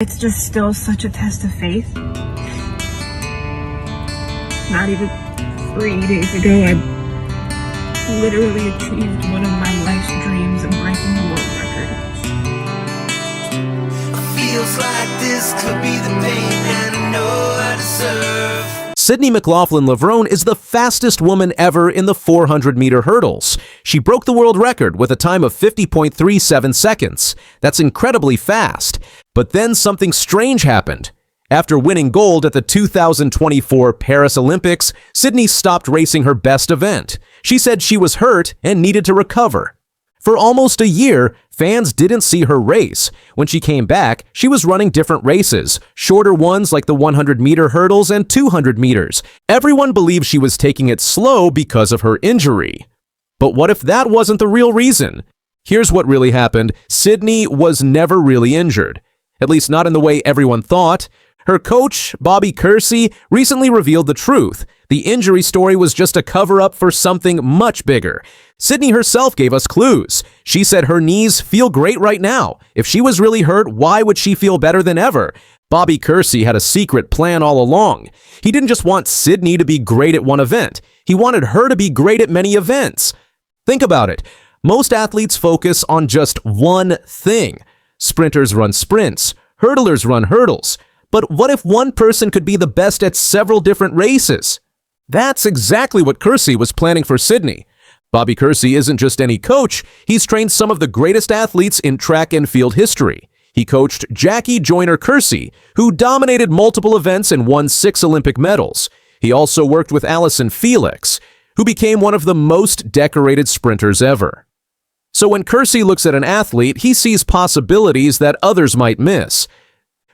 It's just still such a test of faith. Not even 3 days ago, I literally achieved one of my life's dreams of breaking the world record. Feels like this could be the pain that I know I deserve. Sydney McLaughlin-Levrone is the fastest woman ever in the 400-meter hurdles. She broke the world record with a time of 50.37 seconds. That's incredibly fast. But then something strange happened. After winning gold at the 2024 Paris Olympics, Sydney stopped racing her best event. She said she was hurt and needed to recover. For almost a year, fans didn't see her race. When she came back, she was running different races, shorter ones like the 100-meter hurdles and 200 meters. Everyone believed she was taking it slow because of her injury. But what if that wasn't the real reason? Here's what really happened. Sydney was never really injured. At least not in the way everyone thought. Her coach, Bobby Kersee, recently revealed the truth. The injury story was just a cover-up for something much bigger. Sydney herself gave us clues. She said her knees feel great right now. If she was really hurt, why would she feel better than ever? Bobby Kersee had a secret plan all along. He didn't just want Sydney to be great at one event. He wanted her to be great at many events. Think about it. Most athletes focus on just one thing. Sprinters run sprints. Hurdlers run hurdles. But what if one person could be the best at several different races? That's exactly what Kersee was planning for Sydney. Bobby Kersee isn't just any coach. He's trained some of the greatest athletes in track and field history. He coached Jackie Joyner-Kersee, who dominated multiple events and won 6 Olympic medals. He also worked with Allyson Felix, who became one of the most decorated sprinters ever. So when Kersee looks at an athlete, he sees possibilities that others might miss.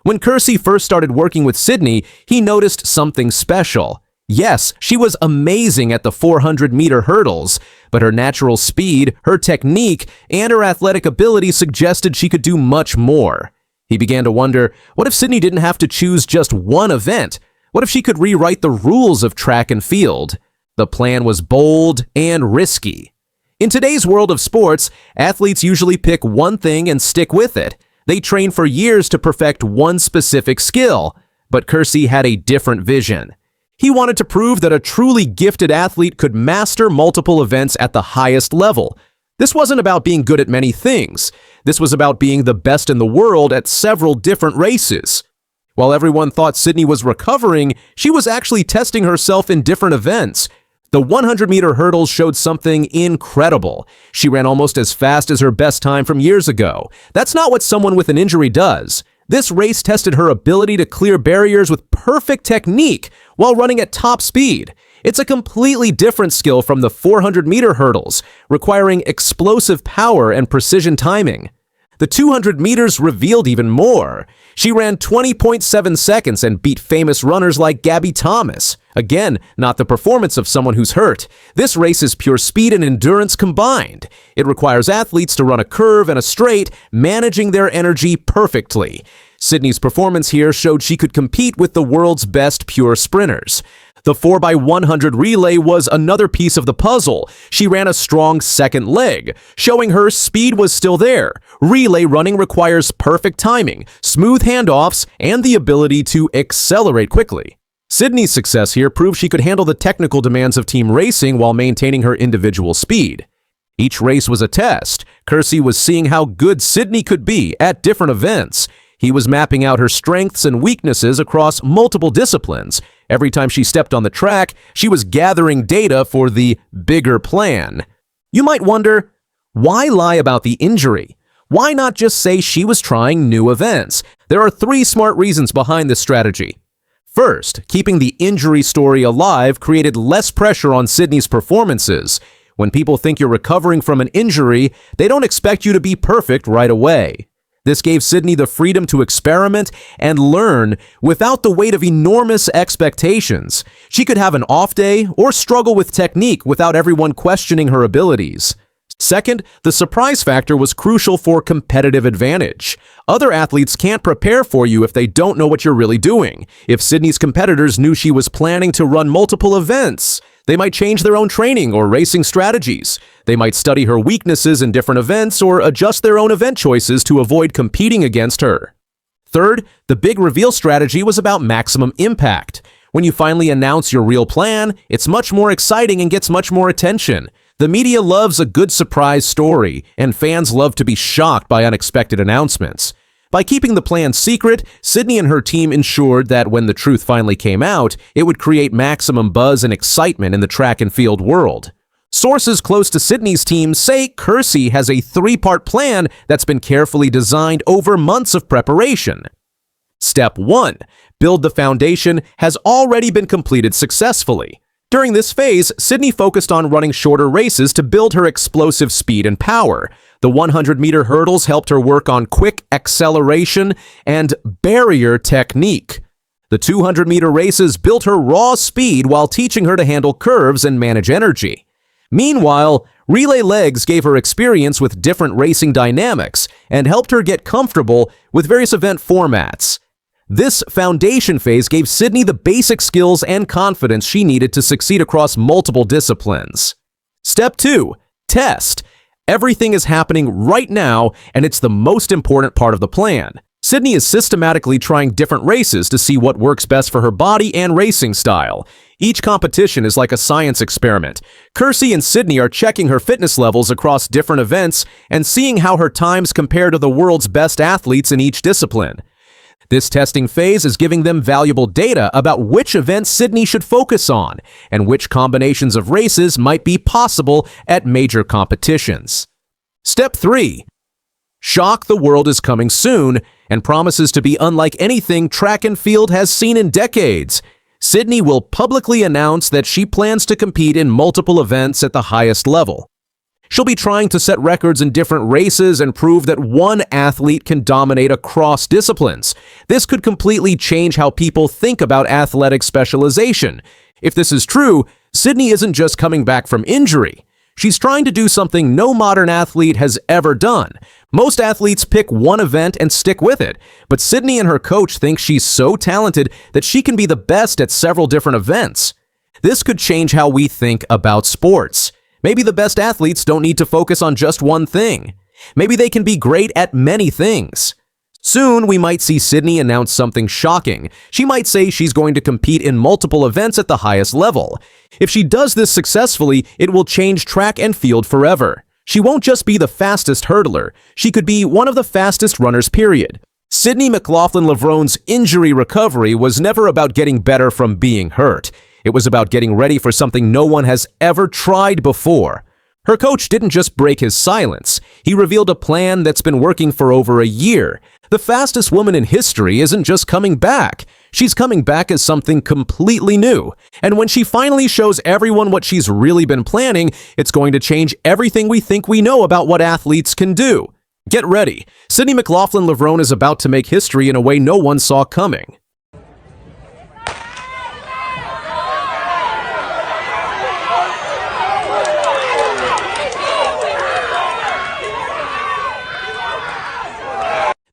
When Kersee first started working with Sydney, he noticed something special. Yes, she was amazing at the 400-meter hurdles, but her natural speed, her technique, and her athletic ability suggested she could do much more. He began to wonder, what if Sydney didn't have to choose just one event? What if she could rewrite the rules of track and field? The plan was bold and risky. In today's world of sports, athletes usually pick one thing and stick with it. They train for years to perfect one specific skill, but Kersee had a different vision. He wanted to prove that a truly gifted athlete could master multiple events at the highest level. This wasn't about being good at many things. This was about being the best in the world at several different races. While everyone thought Sydney was recovering, she was actually testing herself in different events. The 100-meter hurdles showed something incredible. She ran almost as fast as her best time from years ago. That's not what someone with an injury does. This race tested her ability to clear barriers with perfect technique while running at top speed. It's a completely different skill from the 400-meter hurdles, requiring explosive power and precision timing. The 200 meters revealed even more. She ran 20.7 seconds and beat famous runners like Gabby Thomas. Again, not the performance of someone who's hurt. This race is pure speed and endurance combined. It requires athletes to run a curve and a straight, managing their energy perfectly. Sydney's performance here showed she could compete with the world's best pure sprinters. The 4x100 relay was another piece of the puzzle. She ran a strong second leg, showing her speed was still there. Relay running requires perfect timing, smooth handoffs, and the ability to accelerate quickly. Sydney's success here proved she could handle the technical demands of team racing while maintaining her individual speed. Each race was a test. Kersee was seeing how good Sydney could be at different events. He was mapping out her strengths and weaknesses across multiple disciplines. Every time she stepped on the track, she was gathering data for the bigger plan. You might wonder, why lie about the injury? Why not just say she was trying new events? There are 3 smart reasons behind this strategy. First, keeping the injury story alive created less pressure on Sydney's performances. When people think you're recovering from an injury, they don't expect you to be perfect right away. This gave Sydney the freedom to experiment and learn without the weight of enormous expectations. She could have an off day or struggle with technique without everyone questioning her abilities. Second, the surprise factor was crucial for competitive advantage. Other athletes can't prepare for you if they don't know what you're really doing. If Sydney's competitors knew she was planning to run multiple events, they might change their own training or racing strategies. They might study her weaknesses in different events or adjust their own event choices to avoid competing against her. Third, the big reveal strategy was about maximum impact. When you finally announce your real plan, it's much more exciting and gets much more attention. The media loves a good surprise story, and fans love to be shocked by unexpected announcements. By keeping the plan secret, Sydney and her team ensured that when the truth finally came out, it would create maximum buzz and excitement in the track and field world. Sources close to Sydney's team say Kersee has a three-part plan that's been carefully designed over months of preparation. Step 1. Build the foundation has already been completed successfully. During this phase, Sydney focused on running shorter races to build her explosive speed and power. The 100-meter hurdles helped her work on quick acceleration and barrier technique. The 200-meter races built her raw speed while teaching her to handle curves and manage energy. Meanwhile, relay legs gave her experience with different racing dynamics and helped her get comfortable with various event formats. This foundation phase gave Sydney the basic skills and confidence she needed to succeed across multiple disciplines. Step 2. Test. Everything is happening right now, and it's the most important part of the plan. Sydney is systematically trying different races to see what works best for her body and racing style. Each competition is like a science experiment. Kersee and Sydney are checking her fitness levels across different events and seeing how her times compare to the world's best athletes in each discipline. This testing phase is giving them valuable data about which events Sydney should focus on and which combinations of races might be possible at major competitions. Step 3. Shock the world is coming soon and promises to be unlike anything track and field has seen in decades. Sydney will publicly announce that she plans to compete in multiple events at the highest level. She'll be trying to set records in different races and prove that one athlete can dominate across disciplines. This could completely change how people think about athletic specialization. If this is true, Sydney isn't just coming back from injury. She's trying to do something no modern athlete has ever done. Most athletes pick one event and stick with it, but Sydney and her coach think she's so talented that she can be the best at several different events. This could change how we think about sports. Maybe the best athletes don't need to focus on just one thing. Maybe they can be great at many things. Soon, we might see Sydney announce something shocking. She might say she's going to compete in multiple events at the highest level. If she does this successfully, it will change track and field forever. She won't just be the fastest hurdler. She could be one of the fastest runners, period. Sydney McLaughlin-Levrone's injury recovery was never about getting better from being hurt. It was about getting ready for something no one has ever tried before. Her coach didn't just break his silence. He revealed a plan that's been working for over a year. The fastest woman in history isn't just coming back. She's coming back as something completely new. And when she finally shows everyone what she's really been planning, it's going to change everything we think we know about what athletes can do. Get ready. Sydney McLaughlin-Levrone is about to make history in a way no one saw coming.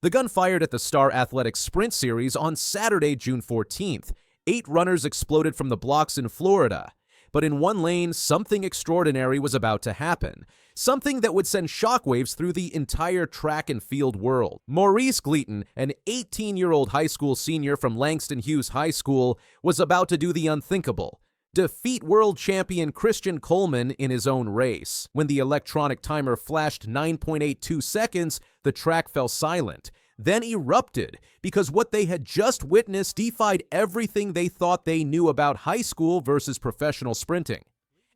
The gun fired at the Star Athletics Sprint Series on Saturday, June 14th. 8 runners exploded from the blocks in Florida. But in one lane, something extraordinary was about to happen. Something that would send shockwaves through the entire track and field world. Maurice Gleeton, an 18-year-old high school senior from Langston Hughes High School, was about to do the unthinkable. Defeat world champion Christian Coleman in his own race. When the electronic timer flashed 9.82 seconds, the track fell silent, then erupted because what they had just witnessed defied everything they thought they knew about high school versus professional sprinting.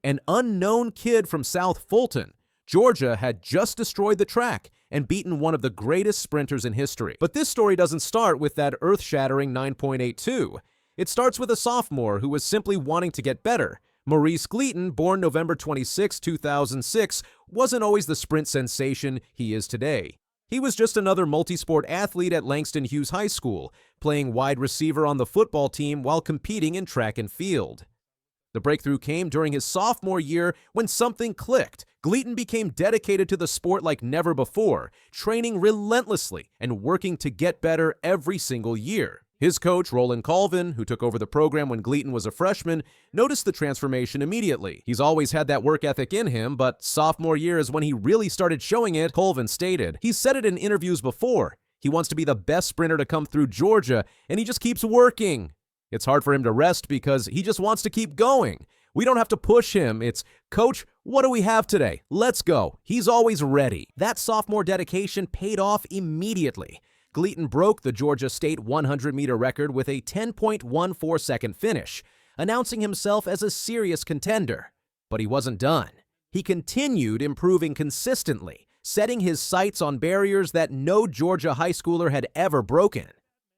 An unknown kid from South Fulton, Georgia, had just destroyed the track and beaten one of the greatest sprinters in history. But this story doesn't start with that earth-shattering 9.82. It starts with a sophomore who was simply wanting to get better. Maurice Gleeton, born November 26, 2006, wasn't always the sprint sensation he is today. He was just another multi-sport athlete at Langston Hughes High School, playing wide receiver on the football team while competing in track and field. The breakthrough came during his sophomore year when something clicked. Gleeton became dedicated to the sport like never before, training relentlessly and working to get better every single year. His coach, Roland Colvin, who took over the program when Gleeton was a freshman, noticed the transformation immediately. He's always had that work ethic in him, but sophomore year is when he really started showing it, Colvin stated. He's said it in interviews before. He wants to be the best sprinter to come through Georgia, and he just keeps working. It's hard for him to rest because he just wants to keep going. We don't have to push him. It's, "Coach, what do we have today? Let's go." He's always ready. That sophomore dedication paid off immediately. Gleeton broke the Georgia State 100-meter record with a 10.14-second finish, announcing himself as a serious contender. But he wasn't done. He continued improving consistently, setting his sights on barriers that no Georgia high schooler had ever broken.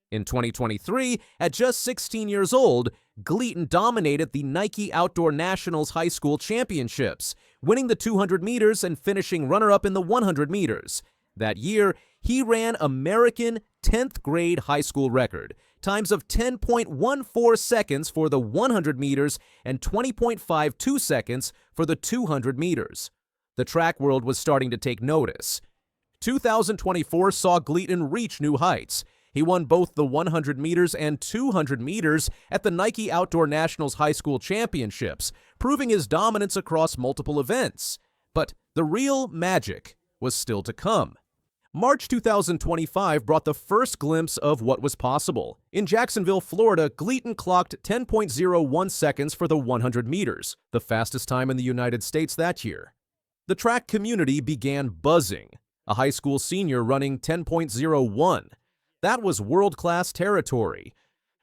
In 2023, at just 16 years old, Gleeton dominated the Nike Outdoor Nationals High School Championships, winning the 200 meters and finishing runner-up in the 100 meters. That year, he ran American 10th grade high school record, times of 10.14 seconds for the 100 meters and 20.52 seconds for the 200 meters. The track world was starting to take notice. 2024 saw Gleeton reach new heights. He won both the 100 meters and 200 meters at the Nike Outdoor Nationals High School Championships, proving his dominance across multiple events. But the real magic was still to come. March 2025 brought the first glimpse of what was possible. In Jacksonville, Florida, Gleeton clocked 10.01 seconds for the 100 meters, the fastest time in the United States that year. The track community began buzzing. A high school senior running 10.01. That was world-class territory.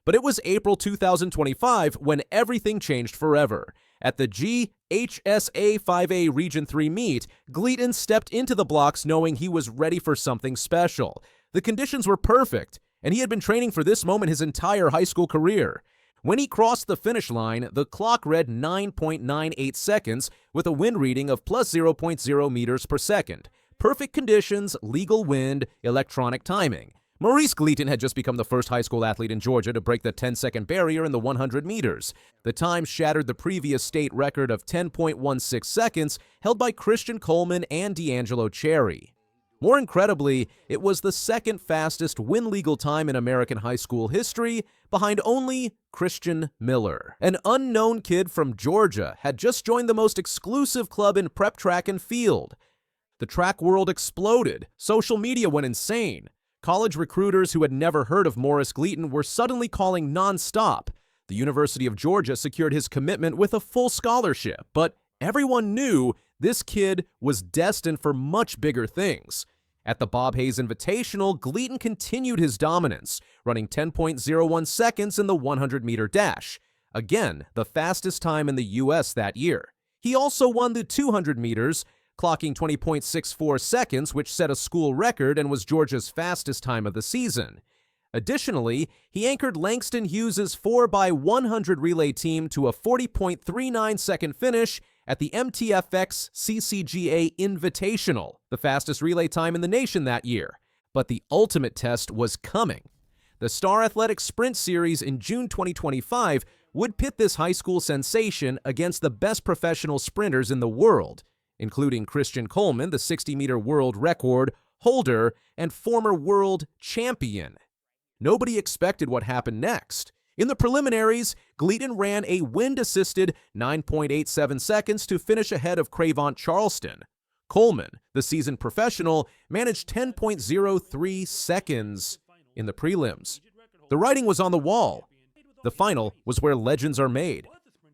But it was April 2025 when everything changed forever. At the GHSA 5A Region 3 meet, Gleeton stepped into the blocks knowing he was ready for something special. The conditions were perfect, and he had been training for this moment his entire high school career. When he crossed the finish line, the clock read 9.98 seconds with a wind reading of plus 0.0 meters per second. Perfect conditions, legal wind, electronic timing. Maurice Gleeton had just become the first high school athlete in Georgia to break the 10-second barrier in the 100 meters. The time shattered the previous state record of 10.16 seconds held by Christian Coleman and D'Angelo Cherry. More incredibly, it was the second fastest win-legal time in American high school history, behind only Christian Miller. An unknown kid from Georgia had just joined the most exclusive club in prep track and field. The track world exploded. Social media went insane. College recruiters who had never heard of Maurice Gleeton were suddenly calling nonstop. The University of Georgia secured his commitment with a full scholarship, but everyone knew this kid was destined for much bigger things. At the Bob Hayes Invitational, Gleeton continued his dominance, running 10.01 seconds in the 100-meter dash. Again, the fastest time in the U.S. that year. He also won the 200 meters, clocking 20.64 seconds, which set a school record and was Georgia's fastest time of the season. Additionally, he anchored Langston Hughes' 4x100 relay team to a 40.39-second finish at the MTFX CCGA Invitational, the fastest relay time in the nation that year. But the ultimate test was coming. The Star Athletics Sprint Series in June 2025 would pit this high school sensation against the best professional sprinters in the world, including Christian Coleman, the 60-meter world record holder and former world champion. Nobody expected what happened next. In the preliminaries, Gleeton ran a wind-assisted 9.87 seconds to finish ahead of Cravant Charleston. Coleman, the seasoned professional, managed 10.03 seconds in the prelims. The writing was on the wall. The final was where legends are made.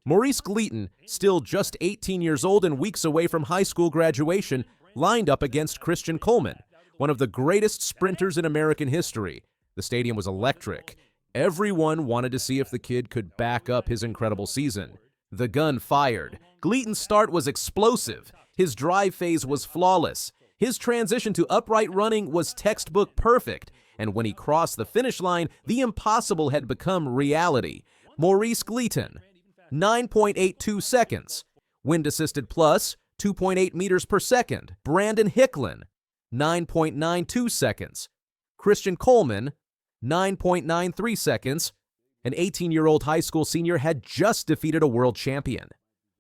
Maurice Gleeton, still just 18 years old and weeks away from high school graduation, lined up against Christian Coleman, one of the greatest sprinters in American history. The stadium was electric. Everyone wanted to see if the kid could back up his incredible season. The gun fired. Gleeton's start was explosive. His drive phase was flawless. His transition to upright running was textbook perfect. And when he crossed the finish line, the impossible had become reality. Maurice Gleeton, 9.82 seconds. Wind-assisted plus, 2.8 meters per second. Brandon Hicklin, 9.92 seconds. Christian Coleman, 9.93 seconds. An 18-year-old high school senior had just defeated a world champion.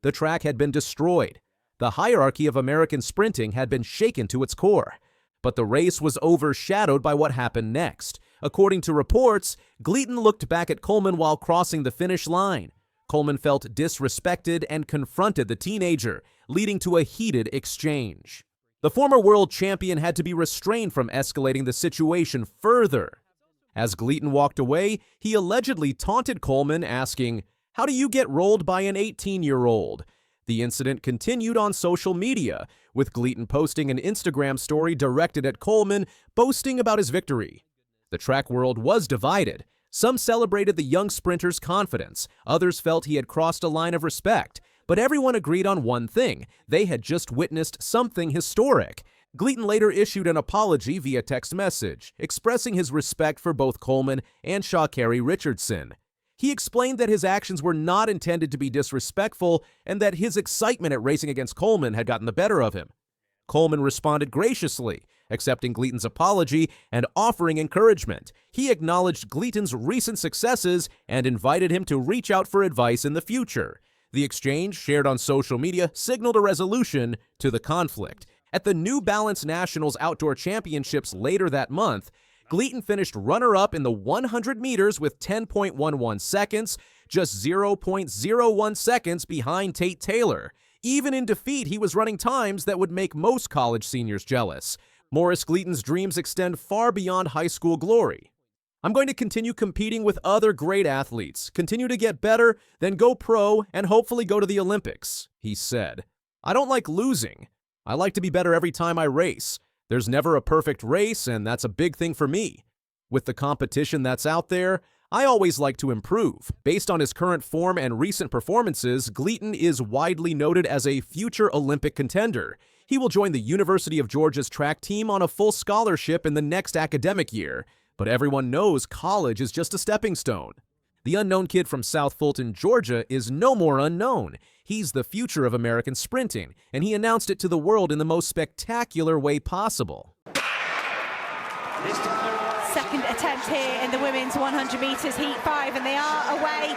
The track had been destroyed. The hierarchy of American sprinting had been shaken to its core. But the race was overshadowed by what happened next. According to reports, Gleeton looked back at Coleman while crossing the finish line. Coleman felt disrespected and confronted the teenager, leading to a heated exchange. The former world champion had to be restrained from escalating the situation further. As Gleeton walked away, he allegedly taunted Coleman, asking, "How do you get rolled by an 18-year-old?" The incident continued on social media, with Gleeton posting an Instagram story directed at Coleman, boasting about his victory. The track world was divided. Some celebrated the young sprinter's confidence, others felt he had crossed a line of respect, but everyone agreed on one thing: they had just witnessed something historic. Gleeton later issued an apology via text message, expressing his respect for both Coleman and Sha'Carri Richardson. He explained that his actions were not intended to be disrespectful and that his excitement at racing against Coleman had gotten the better of him. Coleman responded graciously, accepting Gleeton's apology and offering encouragement. He acknowledged Gleeton's recent successes and invited him to reach out for advice in the future. The exchange, shared on social media, signaled a resolution to the conflict. At the New Balance Nationals Outdoor Championships later that month, Gleeton finished runner-up in the 100 meters with 10.11 seconds, just 0.01 seconds behind Tate Taylor. Even in defeat, he was running times that would make most college seniors jealous. Maurice Gleeton's dreams extend far beyond high school glory. "I'm going to continue competing with other great athletes, continue to get better, then go pro, and hopefully go to the Olympics," he said. "I don't like losing. I like to be better every time I race. There's never a perfect race, and that's a big thing for me. With the competition that's out there, I always like to improve." Based on his current form and recent performances, Gleeton is widely noted as a future Olympic contender. He will join the University of Georgia's track team on a full scholarship in the next academic year, but everyone knows college is just a stepping stone. The unknown kid from South Fulton, Georgia, is no more unknown. He's the future of American sprinting, and he announced it to the world in the most spectacular way possible. Second attempt here in the women's 100 meters heat 5, and they are away.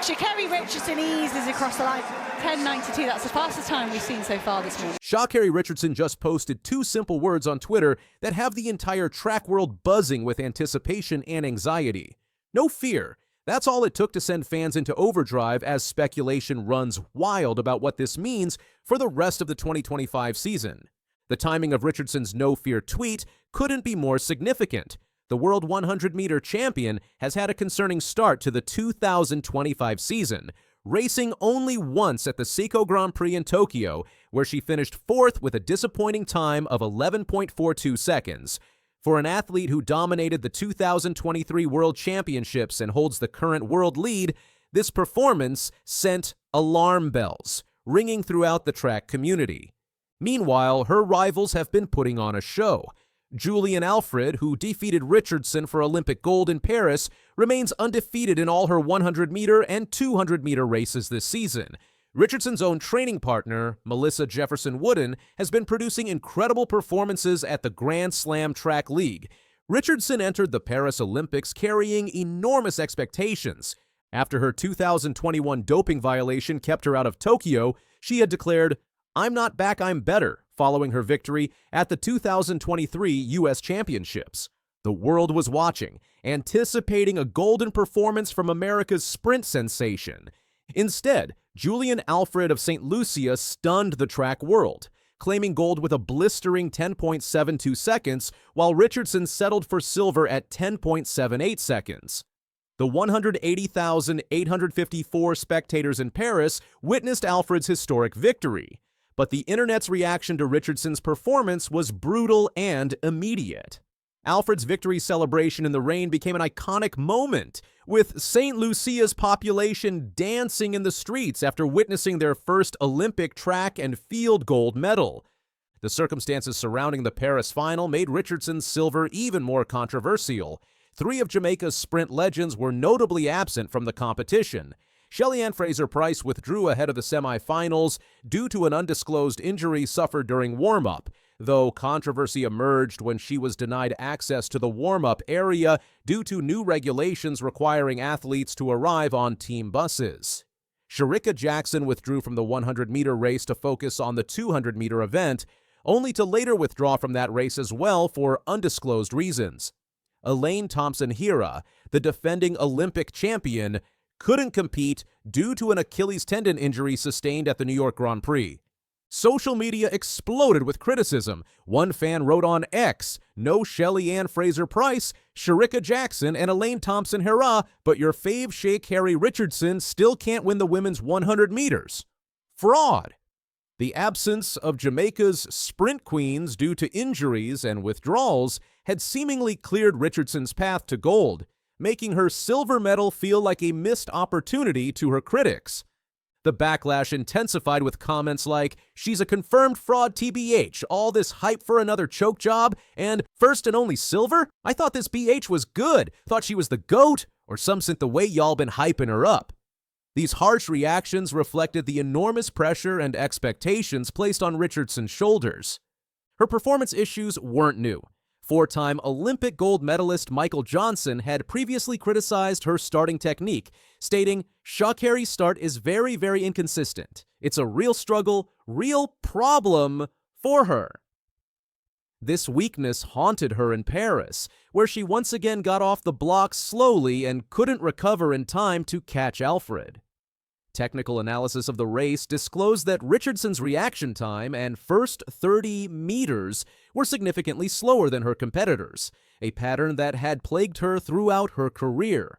Sha'Carri Richardson eases across the line. 10:92, that's the fastest time we've seen so far this morning. Sha'Carri Richardson just posted 2 simple words on Twitter that have the entire track world buzzing with anticipation and anxiety. No fear. That's all it took to send fans into overdrive as speculation runs wild about what this means for the rest of the 2025 season. The timing of Richardson's no fear tweet couldn't be more significant. The World 100-meter champion has had a concerning start to the 2025 season, racing only once at the Seiko Grand Prix in Tokyo, where she finished 4th with a disappointing time of 11.42 seconds. For an athlete who dominated the 2023 World Championships and holds the current world lead, this performance sent alarm bells ringing throughout the track community. Meanwhile, her rivals have been putting on a show. Julian Alfred, who defeated Richardson for Olympic gold in Paris, remains undefeated in all her 100-meter and 200-meter races this season. Richardson's own training partner, Melissa Jefferson Wooden, has been producing incredible performances at the Grand Slam Track League. Richardson entered the Paris Olympics carrying enormous expectations. After her 2021 doping violation kept her out of Tokyo, she had declared, "I'm not back, I'm better," following her victory at the 2023 U.S. Championships. The world was watching, anticipating a golden performance from America's sprint sensation. Instead, Julian Alfred of St. Lucia stunned the track world, claiming gold with a blistering 10.72 seconds, while Richardson settled for silver at 10.78 seconds. The 180,854 spectators in Paris witnessed Alfred's historic victory, but the internet's reaction to Richardson's performance was brutal and immediate. Alfred's victory celebration in the rain became an iconic moment, with St. Lucia's population dancing in the streets after witnessing their first Olympic track and field gold medal. The circumstances surrounding the Paris final made Richardson's silver even more controversial. 3 of Jamaica's sprint legends were notably absent from the competition. Shelly-Ann Fraser-Pryce withdrew ahead of the semifinals due to an undisclosed injury suffered during warm-up, though controversy emerged when she was denied access to the warm-up area due to new regulations requiring athletes to arrive on team buses. Shericka Jackson withdrew from the 100-meter race to focus on the 200-meter event, only to later withdraw from that race as well for undisclosed reasons. Elaine Thompson-Herah, the defending Olympic champion, couldn't compete due to an Achilles tendon injury sustained at the New York Grand Prix. Social media exploded with criticism. One fan wrote on X, "No Shelly Ann Fraser-Price, Sharika Jackson, and Elaine Thompson-Herah, but your fave Shea Carey Richardson still can't win the women's 100 meters. Fraud." The absence of Jamaica's sprint queens due to injuries and withdrawals had seemingly cleared Richardson's path to gold, making her silver medal feel like a missed opportunity to her critics. The backlash intensified with comments like, "She's a confirmed fraud TBH, all this hype for another choke job, and first and only silver? I thought this BH was good, thought she was the GOAT, or some sent the way y'all been hyping her up." These harsh reactions reflected the enormous pressure and expectations placed on Richardson's shoulders. Her performance issues weren't new. Four-time Olympic gold medalist Michael Johnson had previously criticized her starting technique, stating, "Shea Carey's start is very, very inconsistent. It's a real struggle, real problem for her." This weakness haunted her in Paris, where she once again got off the blocks slowly and couldn't recover in time to catch Alfred. Technical analysis of the race disclosed that Richardson's reaction time and first 30 meters were significantly slower than her competitors, a pattern that had plagued her throughout her career.